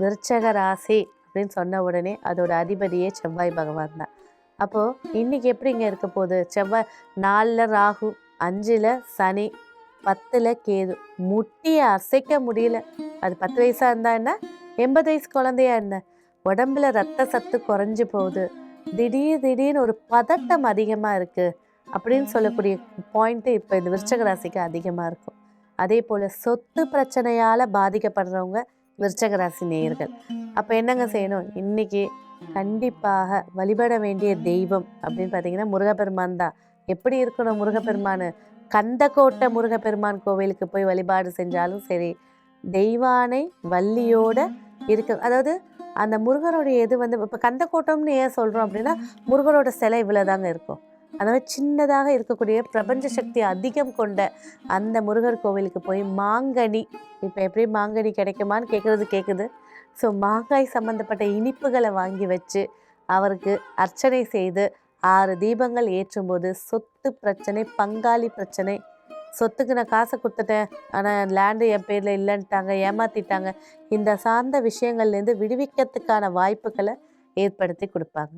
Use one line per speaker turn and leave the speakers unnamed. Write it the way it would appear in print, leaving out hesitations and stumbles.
விருச்சக ராசி அப்படின்னு சொன்ன உடனே அதோட அதிபதியே செவ்வாய் பகவான் தான். அப்போது இன்றைக்கி எப்படிங்க இருக்க போகுது? செவ்வாய் 4ல் ராகு, 5ல் சனி, 10ல் கேது. முட்டியை அசைக்க முடியல. அது 10 வயசாக இருந்தால் என்ன, 80 வயசு குழந்தையா என்ன, உடம்புல ரத்த சத்து குறைஞ்சி போகுது, திடீர்னு ஒரு பதட்டம் அதிகமாக இருக்குது அப்படின்னு சொல்லக்கூடிய பாயிண்ட்டு இப்போ இந்த விருச்சக ராசிக்கு அதிகமாக இருக்கும். அதே போல் சொத்து பிரச்சனையால் பாதிக்கப்படுறவங்க விருச்சக ராசி நேயர்கள். அப்போ என்னங்க செய்யணும்? இன்றைக்கி கண்டிப்பாக வழிபட வேண்டிய தெய்வம் அப்படின்னு பார்த்தீங்கன்னா முருகப்பெருமான் தான். எப்படி இருக்கணும் முருகப்பெருமான்? கந்தக்கோட்டை முருகப்பெருமான் கோவிலுக்கு போய் வழிபாடு செஞ்சாலும் சரி, தெய்வானை வள்ளியோட இருக்க, அதாவது அந்த முருகருடைய இது வந்து இப்போ கந்தக்கோட்டம்னு ஏன் சொல்கிறோம் அப்படின்னா, முருகரோட சிலை இவ்வளோதாங்க இருக்கும். அதாவது சின்னதாக இருக்கக்கூடிய பிரபஞ்ச சக்தி அதிகம் கொண்ட அந்த முருகர் கோவிலுக்கு போய் மாங்கனி, இப்போ எப்படி மாங்கனி கிடைக்குமான்னு கேட்குது. ஸோ மாங்காய் சம்மந்தப்பட்ட இனிப்புகளை வாங்கி வச்சு அவருக்கு அர்ச்சனை செய்து 6 தீபங்கள் ஏற்றும்போது சொத்து பிரச்சனை, பங்காளி பிரச்சனை, சொத்துக்கு நான் காசை கொடுத்துட்டேன் ஆனால் லேண்டு என் பேரில் இல்லைன்ட்டாங்க, ஏமாற்றிட்டாங்க, இந்த சார்ந்த விஷயங்கள்லேருந்து விடுவிக்கிறதுக்கான வாய்ப்புகளை ஏற்படுத்தி கொடுப்பாங்க.